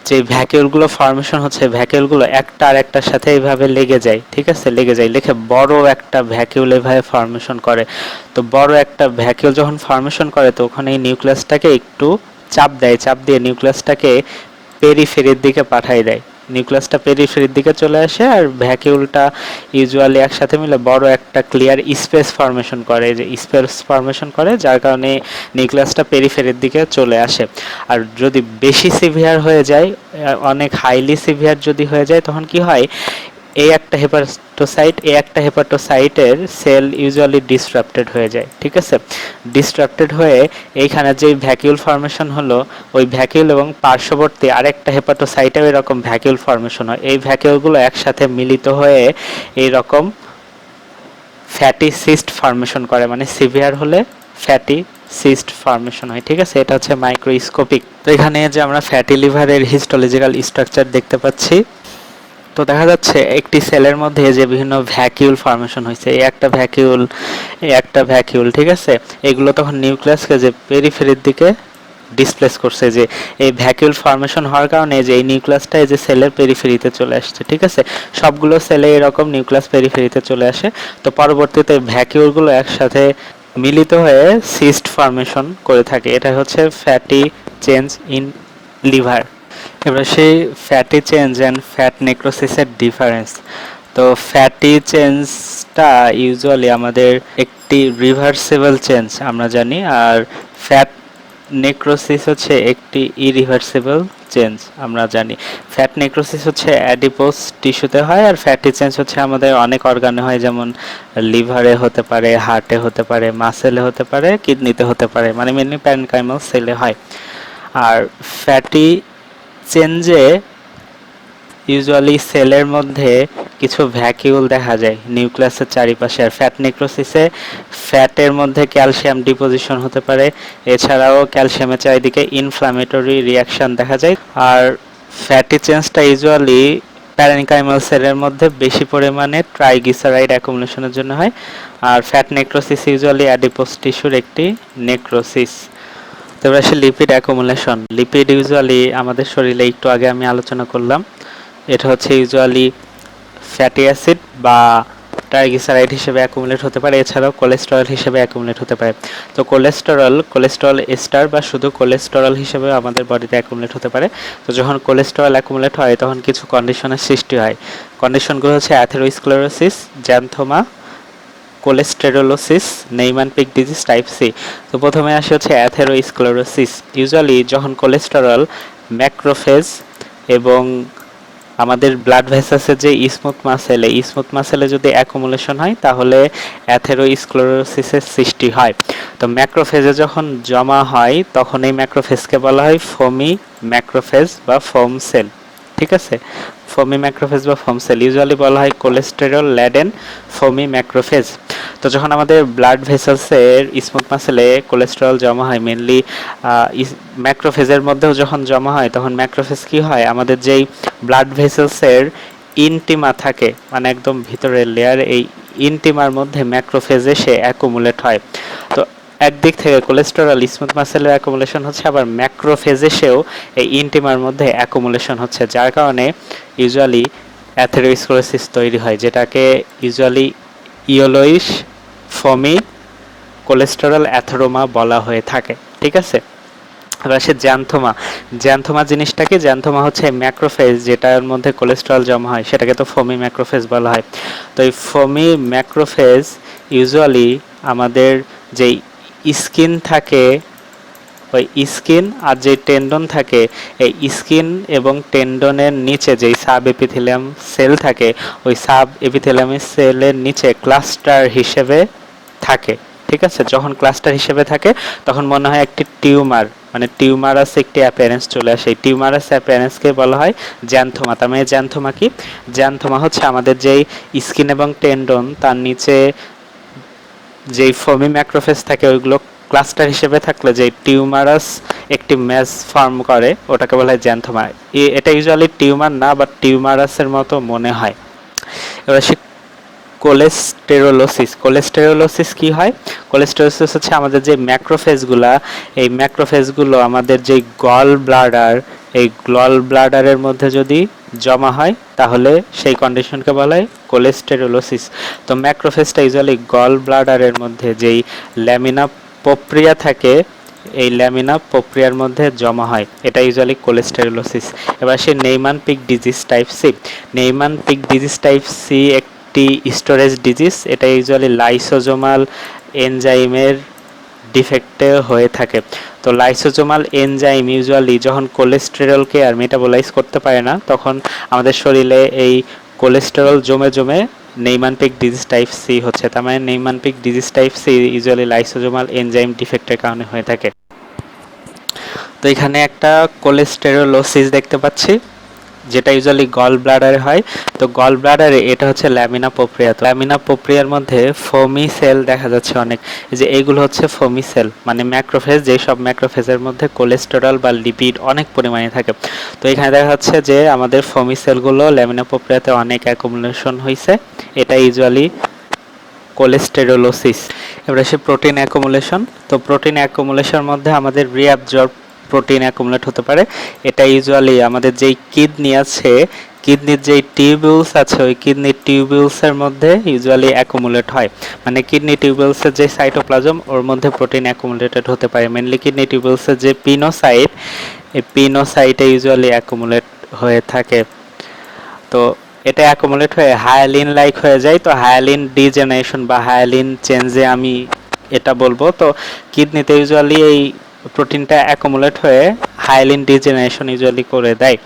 যে ভ্যাকিউলগুলো ফর্মেশন হচ্ছে, ভ্যাকিউলগুলো একটা আর একটার সাথে এইভাবে লেগে যায়, ঠিক আছে, লেগে বড় একটা ভ্যাকিউল এভাবে ফর্মেশন করে। তো বড় একটা ভ্যাকিউল যখন ফর্মেশন করে তো ওখানে এই নিউক্লিয়াসটাকে একটু চাপ দিয়ে নিউক্লিয়াসটাকে পেরিফেরির দিকে পাঠিয়ে দেয়, নিউক্লিয়াসটা পেরিফেরির দিকে চলে আসে আর ভ্যাকিউলটা ইউজুয়ালি একসাথে মিলে বড় একটা ক্লিয়ার স্পেস ফর্মেশন করে, যে স্পেস ফর্মেশন করে যার কারণে নিউক্লিয়াসটা পেরিফেরির দিকে চলে আসে। আর যদি বেশি সিভিয়ার হয়ে যায়, অনেক হাইলি সিভিয়ার যদি হয়ে যায়, তখন কি হয়, এই একটা হেপাটোসাইটের সেল ইউজুয়ালি ডিসরাপ্টেড হয়ে যায়। ঠিক আছে, ডিসরাপ্টেড হয়ে এইখানে যে ভ্যাকিউল ফর্মেশন হলো, ওই ভ্যাকিউল এবং পার্শ্ববর্তী আরেকটা হেপাটোসাইটেও এরকম ভ্যাকিউল ফর্মেশন হয়। এই ভ্যাকিউলগুলো একসাথে মিলিত হয়ে এইরকম ফ্যাটি সিস্ট ফর্মেশন করে, মানে সিভিয়ার হলে ফ্যাটি সিস্ট ফর্মেশন হয়। ঠিক আছে, এটা হচ্ছে মাইক্রোস্কোপিক। তো এখানে যে আমরা ফ্যাটি লিভারের হিস্টোলজিক্যাল স্ট্রাকচার দেখতে পাচ্ছি, তো দেখা যাচ্ছে একটি সেলের মধ্যে যে বিভিন্ন ভ্যাকিউল ফর্মেশন হয়েছে, এই একটা ভ্যাকিউল, ঠিক আছে, এগুলো তখন নিউক্লিয়াসকে যে পেরিফেরির দিকে ডিসপ্লেস করছে, যে এই ভ্যাকিউল ফর্মেশন হওয়ার কারণে যে এই নিউক্লিয়াসটা এই যে সেলের পেরিফেরিতে চলে আসছে। ঠিক আছে, সবগুলো সেলে এরকম নিউক্লিয়াস পেরিফেরিতে চলে আসে। তো পরবর্তীতে ভ্যাকিউলগুলো একসাথে মিলিত হয়ে সিস্ট ফর্মেশন করে থাকে। এটা হচ্ছে ফ্যাটি চেঞ্জ ইন লিভার। এবার সেই ফ্যাটি চেঞ্জ অ্যান্ড ফ্যাট নেক্রোসিসের ডিফারেন্স। তো ফ্যাটি চেঞ্জটা ইউজুয়ালি আমাদের একটি রিভার্সিবল চেঞ্জ আমরা জানি, আর ফ্যাট নেক্রোসিস হচ্ছে একটি ইরিভার্সিবল চেঞ্জ আমরা জানি। ফ্যাট নেক্রোসিস হচ্ছে অ্যাডিপোস টিস্যুতে হয়, আর ফ্যাটি চেঞ্জ হচ্ছে আমাদের অনেক অর্গানে হয়, যেমন লিভারে হতে পারে, হার্টে হতে পারে, মাসেলে হতে পারে, কিডনিতে হতে পারে, মানে মেনলি প্যারেনকাইমাল সেলে হয়। আর ফ্যাটি চেঞ্জে ইউজুয়ালি সেলের মধ্যে কিছু ভ্যাকিউল দেখা যায় নিউক্লিয়াসের চারিপাশে। আর ফ্যাট নেক্রোসিসে ফ্যাটের মধ্যে ক্যালসিয়াম ডিপোজিশন হতে পারে, এছাড়াও ক্যালসিয়ামের চারিদিকে ইনফ্ল্যামেটরি রিয়াকশন দেখা যায়। আর ফ্যাটি চেঞ্জটা ইউজুয়ালি প্যারেনকাইমাল সেলের মধ্যে বেশি পরিমাণে ট্রাইগ্লিসারাইড অ্যাকুমুলেশনের জন্য হয়। আর ফ্যাট নেক্রোসিস ইউজুয়ালি অ্যাডিপোস টিস্যুর একটি নেক্রোসিস। তারপরে আসে লিপিড অ্যাকুমুলেশন। লিপিড ইউজুয়ালি আমাদের শরীরে একটু আগে আমি আলোচনা করলাম, এটা হচ্ছে ইউজুয়ালি ফ্যাটি অ্যাসিড বা ট্রাইগ্লিসারাইড হিসেবে অ্যাকুমুলেট হতে পারে, এছাড়াও কোলেস্টেরল হিসেবে অ্যাকুমুলেট হতে পারে। তো কোলেস্টেরল এস্টার বা শুধু কোলেস্টেরল হিসেবে আমাদের বডিতে অ্যাকুমুলেট হতে পারে। তো যখন কোলেস্টেরল অ্যাকুমুলেট হয় তখন কিছু কন্ডিশনের সৃষ্টি হয়। কন্ডিশনগুলো হচ্ছে atherosclerosis, xanthoma, cholesterolosis, Niemann Pick disease type C. তো প্রথমে আসে হচ্ছে অ্যাথেরোস্ক্লেরোসিস। ইউজুয়ালি যখন কোলেস্টেরল ম্যাক্রোফেজ এবং আমাদের ব্লাড ভেসেলসের যে স্মুথ মাসেলে যদি অ্যাকুমুলেশন হয় তাহলে অ্যাথেরোস্ক্লেরোসিসের সৃষ্টি হয়। তো ম্যাক্রোফেজে যখন জমা হয় তখন এই ম্যাক্রোফেজকে বলা হয় ফোমি ম্যাক্রোফেজ বা ফোম সেল। ঠিক আছে, ফোমি ম্যাক্রোফেজ বা ফোম সেল ইউজুয়ালি বলা হয় কোলেস্টেরল ল্যাডেন ফোমি ম্যাক্রোফেজ। তো যখন আমাদের ব্লাড ভেসেলসের স্মুথ মাসেলে কোলেস্টেরল জমা হয়, মেনলি ম্যাক্রোফেজের মধ্যেও যখন জমা হয় তখন ম্যাক্রোফেজ কি হয়, আমাদের যেই ব্লাড ভেসেলসের ইনটিমা থাকে, মানে একদম ভিতরের লেয়ার, এই ইনটিমার মধ্যে ম্যাক্রোফেজ এসে অ্যাকুমুলেট হয়। তো একদিক থেকে কোলেস্টেরল স্মুথ মাসেলের অ্যাকুমুলেশন হচ্ছে, আবার ম্যাক্রোফেজ এসেও এই ইনটিমার মধ্যে অ্যাকুমুলেশন হচ্ছে, যার কারণে ইউজুয়ালি অ্যাথেরোস্ক্লেরোসিস তৈরি হয়, যেটাকে usually yellowish foamy cholesterol atheroma বলা হয়ে থাকে। ঠিক আছে, এবার আসে জ্যান্থোমা জিনিসটা কি? জ্যান্থোমা হচ্ছে ম্যাক্রোফেজ যেটার মধ্যে কোলেস্টেরল জমা হয়, সেটাকে তো ফোমি ম্যাক্রোফেজ বলা হয়। তো এই ফোমি ম্যাক্রোফেজ ইউজুয়ালি আমাদের যেই স্কিন থাকে, ওই স্কিন আর যে টেন্ডন থাকে, এই স্কিন এবং টেন্ডনের নিচে যেই সাব এপিথেলিয়াম সেল থাকে, ওই সাব এপিথেলিয়াম সেলের নিচে ক্লাস্টার হিসেবে থাকে। ঠিক আছে, যখন ক্লাস্টার হিসেবে থাকে তখন মনে হয় একটি টিউমার, মানে টিউমারাস একটি অ্যাপিয়ারেন্স চলে আসে। এই টিউমারাস অ্যাপিয়ারেন্সকে বলা হয় জ্যান্থোমা। তার মানে জ্যান্থোমা কি? জ্যান্থোমা হচ্ছে আমাদের যেই স্কিন এবং টেন্ডন, তার নিচে যেই ফোমি ম্যাক্রোফেজ থাকে, ওইগুলো ক্লাস্টার হিসেবে থাকলে যে টিউমারাস একটি ম্যাস ফর্ম করে, ওটাকে বলা হয় জ্যান্থোমা। এটা ইউজুয়ালি টিউমার না, বাট টিউমারাসের মতো মনে হয়। এবার সে কোলেস্টেরোলোসিস কি হয়? কোলেস্টেরোলোসিস হচ্ছে আমাদের যে ম্যাক্রোফেজগুলা, এই ম্যাক্রোফেজগুলো আমাদের যে গল ব্লাডার, এই গল ব্লাডারের মধ্যে যদি জমা হয় তাহলে সেই কন্ডিশনকে বলা হয় কোলেস্টেরোলোসিস। তো ম্যাক্রোফেজটা ইউজুয়ালি গল ব্লাডারের মধ্যে যেই ল্যামিনা প্রোপ্রিয়া থাকে, এই ল্যামিনা প্রক্রিয়ার মধ্যে জমা হয়, এটা ইউজুয়ালি কোলেস্টেরোলোসিস। এবার আসি Niemann Pick disease type C. Niemann Pick disease type C একটি স্টোরেজ ডিজিজ, এটা ইউজুয়ালি লাইসোজোমাল এনজাইমের ডিফেক্টে হয়ে থাকে। তো লাইসোজোমাল এনজাইম ইউজুয়ালি যখন কোলেস্টেরলকে আর মেটাবোলাইজ করতে পারে না, তখন আমাদের শরীরে এই কোলেস্টেরল জমে জমে Niemann Pick disease type C হচ্ছে। তার মানে Niemann Pick disease type C usually lysosomal enzyme ডিফেক্টের কারণে হয়ে থাকে। তো এখানে একটা কোলেস্টেরোলোসিস দেখতে পাচ্ছি, যেটা ইউজুয়ালি গল ব্লাডারে হয়। তো গল ব্লাডারে এটা হচ্ছে ল্যামিনা প্রক্রিয়া। তো ল্যামিনা প্রক্রিয়ার মধ্যে ফোমি সেল দেখা যাচ্ছে অনেক, যে এইগুলো হচ্ছে ফোমি সেল, মানে ম্যাক্রোফেজ, যেই সব ম্যাক্রোফেজের মধ্যে কোলেস্টেরল বা লিপিড অনেক পরিমাণে থাকে। তো এখানে দেখা যাচ্ছে যে আমাদের ফোমি সেলগুলো ল্যামিনা প্রক্রিয়াতে অনেক অ্যাকুমুলেশন হয়েছে, এটা ইউজুয়ালি কোলেস্টেরোলোসিস। এবার আসে প্রোটিন অ্যাকুমুলেশন। তো প্রোটিন অ্যাকুমুলেশনের মধ্যে আমাদের রিঅ্যাবজর্ব প্রোটিন অ্যাকুমুলেট হতে পারে। এটা ইউজুয়ালি আমাদের যেই কিডনি আছে, কিডনির যেই টিউবিউলস আছে, ওই কিডনির টিউবিউলসের মধ্যে ইউজুয়ালি অ্যাকুমুলেট হয়। মানে কিডনি টিউবিউলসের যে সাইটোপ্লাজম, ওর মধ্যে প্রোটিন অ্যাকুমুলেটেড হতে পারে। মেনলি কিডনি টিউবিউলসের যে পিনোসাইট, এই পিনোসাইটে ইউজুয়ালি অ্যাকুমুলেট হয়ে থাকে। তো এটা অ্যাকুমুলেট হয়ে হায়ালিন লাইক হয়ে যায়। তো হায়ালিন ডিজেনারেশন বা হায়ালিন চেঞ্জে আমি এটা বলবো। তো কিডনিতে ইউজুয়ালি এই প্রোটিনটা অ্যাকুমুলেট হয়ে হায়ালিন ডিজেনারেশন ইউজুয়ালি করে দেয়।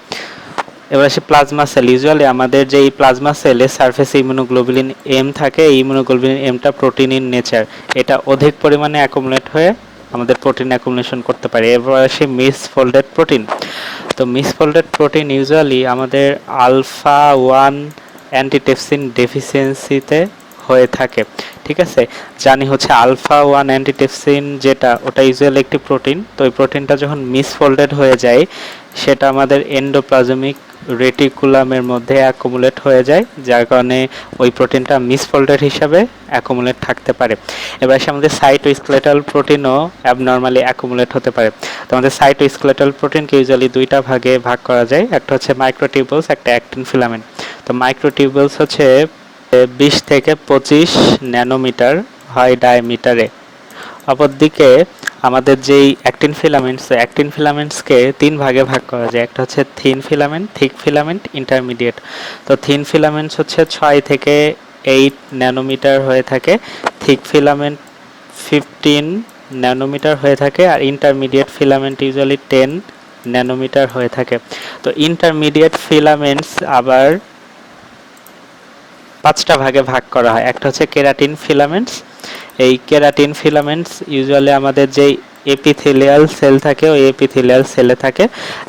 এবার আসি প্লাজমা সেল। ইউজুয়ালি আমাদের যে এই প্লাজমা সেলে সারফেসে ইমিউনোগ্লোবুলিন এম থাকে, এই ইমিউনোগ্লোবুলিন এমটা প্রোটিন ইন নেচার, এটা অধিক পরিমাণে অ্যাকুমুলেট হয়ে আমাদের প্রোটিন অ্যাকুমুলেশন করতে পারে। এবার আসি মিসফোল্ডেড প্রোটিন। তো মিসফোল্ডেড প্রোটিন ইউজুয়ালি আমাদের আলফা 1 অ্যান্টিটেপসিন ডেফিসিয়েন্সিতে হয়ে থাকে। ঠিক আছে, জানি হচ্ছে আলফা 1 অ্যান্টিটেপসিন যেটা, ওটা ইউজুয়ালি একটি প্রোটিন। তো ওই প্রোটিনটা যখন মিসফোল্ডেড হয়ে যায়, সেটা আমাদের এন্ডোপ্লাজমিক রেটিকুলামের মধ্যে অ্যাকুমুলেট হয়ে যায়, যার কারণে ওই প্রোটিনটা মিসফোল্ডেড হিসাবে অ্যাকুমুলেট থাকতে পারে। এবার এসে আমাদের সাইটোস্কেলেটাল প্রোটিনও অ্যাবনর্মালি অ্যাকুমুলেট হতে পারে। তো আমাদের সাইটোস্কেলেটাল প্রোটিনকে ইউজুয়ালি দুইটা ভাগে ভাগ করা যায়, একটা হচ্ছে মাইক্রোটিউবুলস, একটা অ্যাক্টিন ফিলামেন্ট। তো মাইক্রোটিউবুলস হচ্ছে 20 থেকে 25 ন্যানোমিটার হয় ডায়ামিটারে। অপরদিকে আমাদের যেই অ্যাক্টিন ফিলামেন্টসকে 3 ভাগে ভাগ করা যায়, একটা হচ্ছে thin filament, thick filament, intermediate. তো থিন ফিলামেন্টস হচ্ছে 6 থেকে 8 ন্যানোমিটার হয়ে থাকে, থিক ফিলামেন্ট 15 ন্যানোমিটার হয়ে থাকে, আর ইন্টারমিডিয়েট ফিলামেন্ট ইউজুয়ালি 10 ন্যানোমিটার হয়ে থাকে। তো ইন্টারমিডিয়েট ফিলামেন্টস আবার 5টা ভাগে ভাগ করা হয়। একটা হচ্ছে কেরাটিন ফিলামেন্টস। এই কেরাটিন ফিলামেন্টস ইউজুয়ালি আমাদের যেই এপিথেলিয়াল সেল থাকে, ওই এপিথেলিয়াল সেলে থাকে।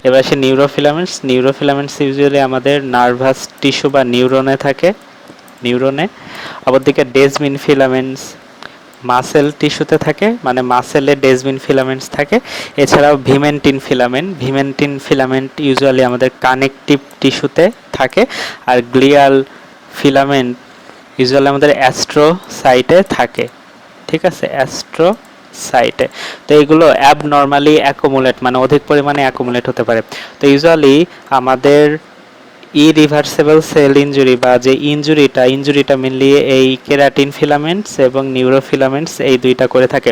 এবার সে নিউরোফিলামেন্টস ইউজুয়ালি আমাদের নার্ভাস টিস্যু বা নিউরনে থাকে, নিউরনে। অপরদিকে ডেসমিন ফিলামেন্টস মাসেল টিস্যুতে থাকে, মানে মাসেলে ডেসমিন ফিলামেন্টস থাকে। এছাড়াও ভিমেন্টিন ফিলামেন্ট ইউজুয়ালি আমাদের কানেকটিভ টিস্যুতে থাকে। আর গ্লিয়াল ফিলামেন্ট ইউজুয়ালি আমাদের অ্যাস্ট্রোসাইটে থাকে। ঠিক আছে, অ্যাস্ট্রোসাইটে। তো এইগুলো অ্যাবনর্মালি অ্যাকুমুলেট, মানে অধিক পরিমাণে অ্যাকুমুলেট হতে পারে। তো ইউজুয়ালি আমাদের ইরিভার্সেবল সেল ইনজুরি বা যে ইনজুরিটা মেনলি এই কেরাটিন ফিলামেন্টস এবং নিউরোফিলামেন্টস এই দুইটা করে থাকে।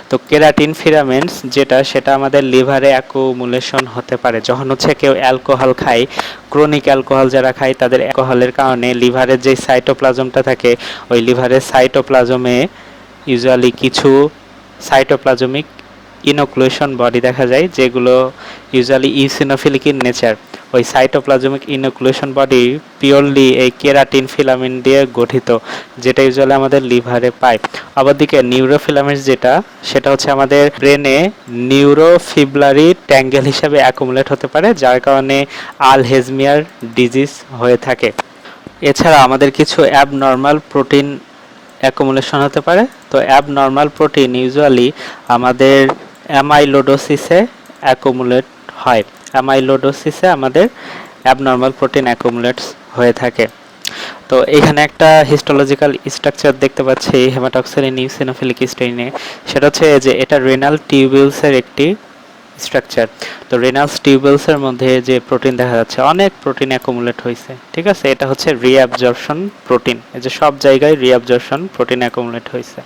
তো কেরাটিন ফিলামেন্টস যেটা, সেটা আমাদের লিভারে অ্যাকুমুলেশন হতে পারে যখন হচ্ছে কেউ অ্যালকোহল খায়। ক্রনিক অ্যালকোহল যারা খায়, তাদের অ্যালকোহলের কারণে লিভারের যে সাইটোপ্লাজমটা থাকে, ওই লিভারের সাইটোপ্লাজমে ইউজুয়ালি কিছু সাইটোপ্লাজমিক ইনোক্লুশন বডি দেখা যায়, যেগুলো ইউজুয়ালি ইউসিনোফিলিক ইন নেচার। ওই সাইটোপ্লাজমিক ইনোক্লুশন বডি পিওরলি এই কেরাটিন ফিলামেন্ট দিয়ে গঠিত, যেটা ইউজুয়ালি আমাদের লিভারে পায়। অপরদিকে নিউরোফিলামেন্টস যেটা, সেটা হচ্ছে আমাদের ব্রেনে নিউরোফিবলারি ট্যাঙ্গেল হিসাবে অ্যাকুমুলেট হতে পারে, যার কারণে আলহেজমিয়ার ডিজিজ হয়ে থাকে। এছাড়া আমাদের কিছু অ্যাবনর্মাল প্রোটিন অ্যাকুমুলেশন হতে পারে। তো অ্যাবনর্মাল প্রোটিন ইউজুয়ালি আমাদের অ্যামাইলোডোসিসে অ্যাকুমুলেট হয়। অ্যামাইলোডোসিসে আমাদের অ্যাবনর্মাল প্রোটিন অ্যাকুমুলেটস হয়ে থাকে। তো এখানে একটা হিস্টোলজিক্যাল স্ট্রাকচার দেখতে পাচ্ছি হেমাটক্সিলিন ইউসিনোফিলিক স্টেইনে। সেটা হচ্ছে যে এটা রেনাল টিউবিউলসের একটি স্ট্রাকচার। তো রেনাল টিউবিউলসের মধ্যে যে প্রোটিন দেখা যাচ্ছে, অনেক প্রোটিন অ্যাকুমুলেট হয়েছে। ঠিক আছে, এটা হচ্ছে রিঅ্যাবজর্পশন প্রোটিন। এই যে সব জায়গায় রিঅ্যাবজর্পশন প্রোটিন অ্যাকুমুলেট হয়েছে।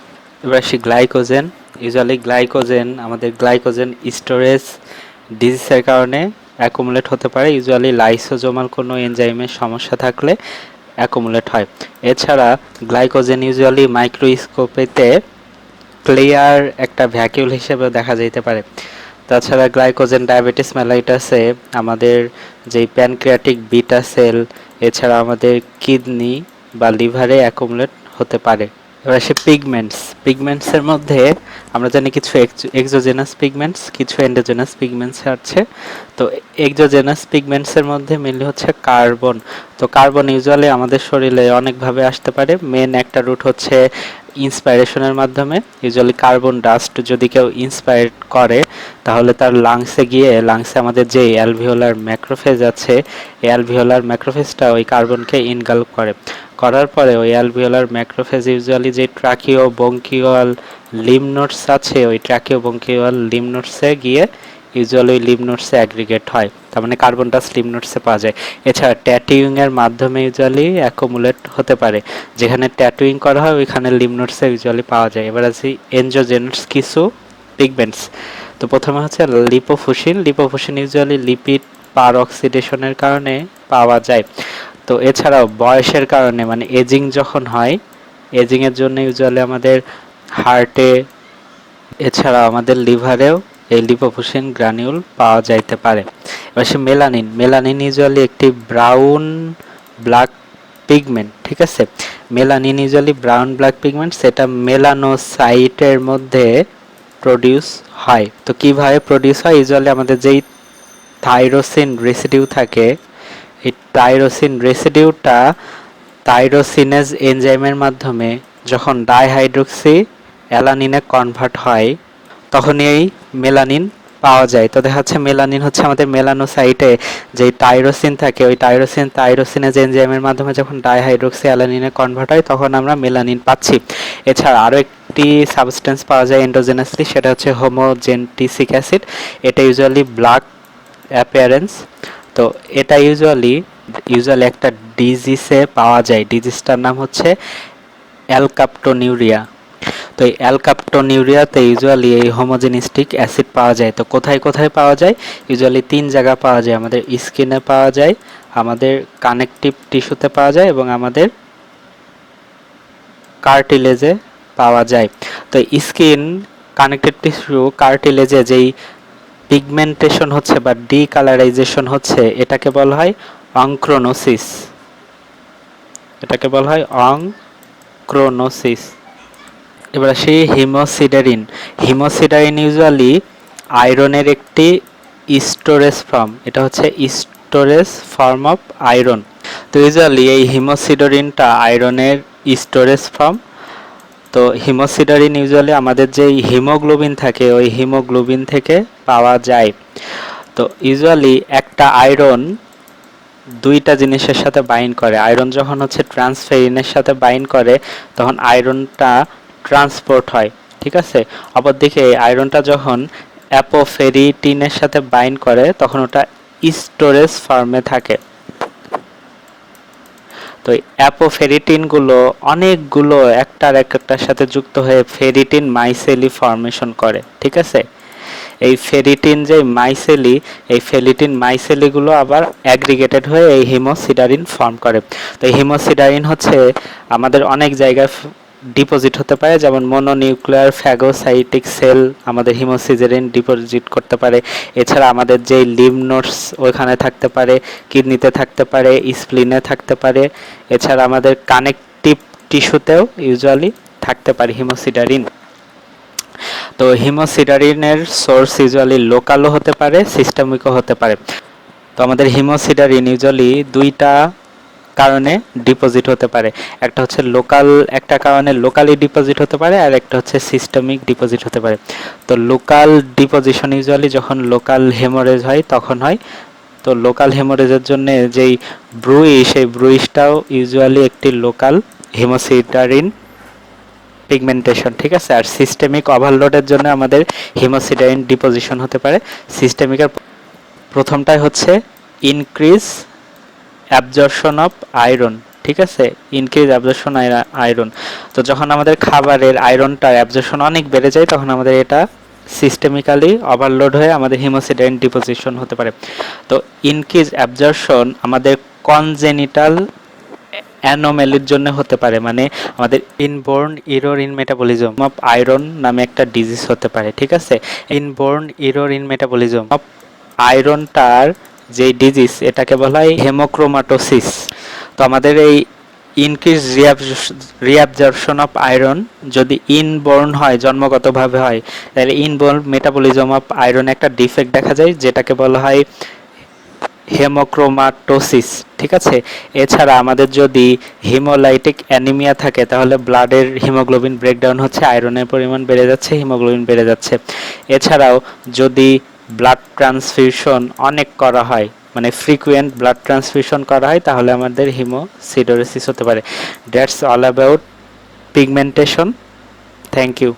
এবার আসি গ্লাইকোজেন। ইউজুয়ালি গ্লাইকোজেন, আমাদের গ্লাইকোজেন স্টোরেজ ডিজিজের কারণে অ্যাকুমুলেট হতে পারে। ইউজুয়ালি লাইসোজোমাল কোনো এনজাইমের সমস্যা থাকলে অ্যাকুমুলেট হয়। এছাড়া গ্লাইকোজেন ইউজুয়ালি মাইক্রোস্কোপেতে ক্লিয়ার একটা ভ্যাকিউল হিসেবে দেখা যেতে পারে। তাছাড়া গ্লাইকোজেন ডায়াবেটিস মেলাইটাসে আমাদের যেই প্যানক্রিয়াটিক বিটা সেল, এছাড়া আমাদের কিডনি বা লিভারে অ্যাকুমুলেট হতে পারে। এবার আসে পিগমেন্টসের মধ্যে আমরা জানি কিছু এক্সোজেনাস পিগমেন্টস, কিছু এন্ডোজেনাস পিগমেন্টস আছে। তো এক্সোজেনাস পিগমেন্টসের মধ্যে মেনলি হচ্ছে কার্বন। তো কার্বন ইউজুয়ালি আমাদের শরীরে অনেকভাবে আসতে পারে। মেন একটা রুট হচ্ছে ইন্সপাইরেশনের মাধ্যমে। ইউজুয়ালি কার্বন ডাস্ট যদি কেউ ইন্সপায়ার করে তাহলে তার লাংসে গিয়ে, লাংসে আমাদের যে অ্যালভিওলার ম্যাক্রোফেজ আছে, এই অ্যালভিওলার ম্যাক্রোফেজটা ওই কার্বনকে ইনগালভ করার পরে ওই অ্যালভিওলার ম্যাক্রোফেজ ইউজুয়ালি যে ট্রাকিও বঙ্কিওয়াল লিমনোডস আছে, ওই ট্রাকিও বঙ্কিওয়াল লিমনোডসে গিয়ে ইউজুয়ালি ওই লিমনোডসে অ্যাগ্রিগেট হয়। তার মানে কার্বন ডাস্ট লিমনোডসে পাওয়া যায়। এছাড়া ট্যাটুইং এর মাধ্যমে ইউজুয়ালি অ্যাকুমুলেট হতে পারে। যেখানে ট্যাটুইং করা হয় ওইখানে লিমনোডসে ইউজুয়ালি পাওয়া যায়। এবার আছে এনজোজেনাস কিছু পিগমেন্টস। তো প্রথমে হচ্ছে লিপোফুসিন ইউজুয়ালি লিপিড পার অক্সিডেশনের কারণে পাওয়া যায়। তো এছাড়াও বয়সের কারণে, মানে এজিং যখন হয়, এজিংয়ের জন্য ইউজুয়ালি আমাদের হার্টে, এছাড়া আমাদের লিভারেও এই লিপোফুসিন গ্রানিউল পাওয়া যাইতে পারে। এবার সে মেলানিন ইউজুয়ালি একটি ব্রাউন ব্ল্যাক পিগমেন্ট, ঠিক আছে। Melanin usually brown black pigment, সেটা মেলানোসাইটের মধ্যে প্রডিউস হয়। তো কিভাবে প্রডিউস হয়? ইউজুয়ালি আমাদের যেই থাইরোসিন রেসিডিউ থাকে, এই টাইরোসিন রেসিডিউটা টাইরোসিনেজ এনজাইমের মাধ্যমে যখন ডাইহাইড্রোক্সি অ্যালানিনে কনভার্ট হয় তখনই এই মেলানিন পাওয়া যায়। তো দেখা যাচ্ছে মেলানিন হচ্ছে আমাদের মেলানোসাইটে যে টাইরোসিন থাকে, ওই টাইরোসিনেজ এনজাইমের মাধ্যমে যখন ডাইহাইড্রোক্সি অ্যালানিনে কনভার্ট হয় তখন আমরা মেলানিন পাচ্ছি। এছাড়া আরও একটি সাবস্টেন্স পাওয়া যায় এন্ডোজেনাসলি, সেটা হচ্ছে হোমোজেন্টিসিক অ্যাসিড। এটা ইউজুয়ালি ব্ল্যাক অ্যাপিয়ারেন্স। তো এটা ইউজুয়ালি একটা ডিজিজে পাওয়া যায়। ডিজিজটার নাম হচ্ছে অ্যালকাপ্টোনিউরিয়া। তো এই অ্যালকাপ্টোনিউরিয়াতে ইউজুয়ালি এই হোমোজেনিস্টিক অ্যাসিড পাওয়া যায়। তো কোথায় কোথায় পাওয়া যায়? ইউজুয়ালি 3 জায়গা পাওয়া যায়। আমাদের স্কিনে পাওয়া যায়, আমাদের কানেকটিভ টিস্যুতে পাওয়া যায় এবং আমাদের কার্টিলেজে পাওয়া যায়। তো স্কিন, কানেকটিভ টিস্যু, কার্টিলেজে যেই পিগমেন্টেশন হচ্ছে বা ডিকালারাইজেশন হচ্ছে, এটাকে বলা হয় অংক্রোনোসিস। এবার আসি হিমোসিডারিন ইউজুয়ালি আয়রনের একটি স্টোরেজ ফর্ম। এটা হচ্ছে স্টোরেজ ফর্ম অফ আয়রন। তো ইউজুয়ালি এই হিমোসিডারিনটা আয়রনের স্টোরেজ ফর্ম। তো হিমোসিডারিন ইউজুয়ালি আমাদের যে হিমোগ্লোবিন থাকে ওই হিমোগ্লোবিন থেকে পাওয়া যায়। তো ইউজুয়ালি একটা আয়রন দুইটা জিনিসের সাথে বাইন্ড করে। আয়রন যখন হচ্ছে ট্রান্সফেরিনের সাথে বাইন্ড করে তখন আয়রনটা ট্রান্সপোর্ট হয়, ঠিক আছে। অপরদিকে আয়রনটা যখন অ্যাপোফেরিটিনের সাথে বাইন্ড করে তখন ওটা স্টোরেজ ফর্মে থাকে। তো অ্যাপোফেরিটিনগুলো অনেকগুলো একটার সাথে যুক্ত হয়ে ফেরিটিন মাইসেলি ফর্মেশন করে, ঠিক আছে। এই ফেরিটিন যে মাইসেলি, এই ফেরিটিন মাইসেলিগুলো আবার অ্যাগ্রিগেটেড হয়ে এই হিমোসিডারিন ফর্ম করে। তো এই হিমোসিডারিন হচ্ছে আমাদের অনেক জায়গায় ডিপোজিট হতে পারে, যেমন মনোনিউক্লিয়ার ফ্যাগোসাইটিক সেল আমাদের হিমোসিডারিন ডিপোজিট করতে পারে। এছাড়া আমাদের যে লিম্ফ নোডস ওইখানে থাকতে পারে, কিডনিতে থাকতে পারে, স্প্লিনে থাকতে পারে। এছাড়া আমাদের কানেকটিভ টিস্যুতেও ইউজুয়ালি থাকতে পারে হিমোসিডারিন। তো হিমোসিডারিনের সোর্স ইউজুয়ালি লোকালও হতে পারে, সিস্টেমিকও হতে পারে। তো আমাদের হিমোসিডারিন ইউজুয়ালি দুইটা কারণে ডিপোজিট হতে পারে। একটা হচ্ছে লোকাল, একটা কারণে লোকালি ডিপোজিট হতে পারে, আর একটা হচ্ছে সিস্টেমিক ডিপোজিট হতে পারে। তো লোকাল ডিপোজিশন ইউজুয়ালি যখন লোকাল হেমোরেজ হয় তখন হয়। তো লোকাল হেমোরেজের জন্য যেই ব্রুইশ, এই ব্রুইশটাও ইউজুয়ালি একটি লোকাল হিমোসিডারিন পিগমেন্টেশন, ঠিক আছে। আর সিস্টেমিক ওভারলোডের জন্য আমাদের হিমোসিডারিন ডিপোজিশন হতে পারে। সিস্টেমিকের প্রথমটাই হচ্ছে ইনক্রিজ অ্যাবজর্পশন অফ আয়রন, ঠিক আছে, ইনক্রিজ অ্যাবজর্পশন আয়রন। তো যখন আমাদের খাবারের আয়রনটার অ্যাবজর্পশন অনেক বেড়ে যায় তখন আমাদের এটা সিস্টেমিক্যালি ওভারলোড হয়ে আমাদের হিমোসিডেন ডিপোজিশন হতে পারে। তো ইনক্রিজ অ্যাবজর্পশন আমাদের কনজেনিটাল অ্যানোমেলির জন্য হতে পারে, মানে আমাদের inborn error in metabolism of iron নামে একটা ডিজিজ হতে পারে। ঠিক আছে, inborn error in metabolism of আয়রনটার যে ডিজিজ এটাকে বলা হয় হেমোক্রোমাটোসিস। তো আমাদের এই ইনক্রিজ রিঅ্যাবজর্পশন অফ আয়রন যদি ইনবোর্ন হয়, জন্মগতভাবে হয়, তাহলে ইনবোর্ন মেটাবলিজম অফ আয়রন একটা ডিফেক্ট দেখা যায় যেটাকে বলা হয় হেমোক্রোমাটোসিস। ঠিক আছে, এছাড়া আমাদের যদি হিমোলাইটিক অ্যানিমিয়া থাকে তাহলে ব্লাডের হিমোগ্লোবিন ব্রেকডাউন হচ্ছে, আয়রনের পরিমাণ বেড়ে যাচ্ছে, হিমোগ্লোবিন বেড়ে যাচ্ছে। এছাড়াও যদি ব্লাড ট্রান্সফিউশন অনেক করা হয়, মানে ফ্রিকুয়েন্ট ব্লাড ট্রান্সফিউশন করা হয়, তাহলে আমাদের হিমোসিডোরেসিস হতে পারে। That's all about pigmentation. Thank you.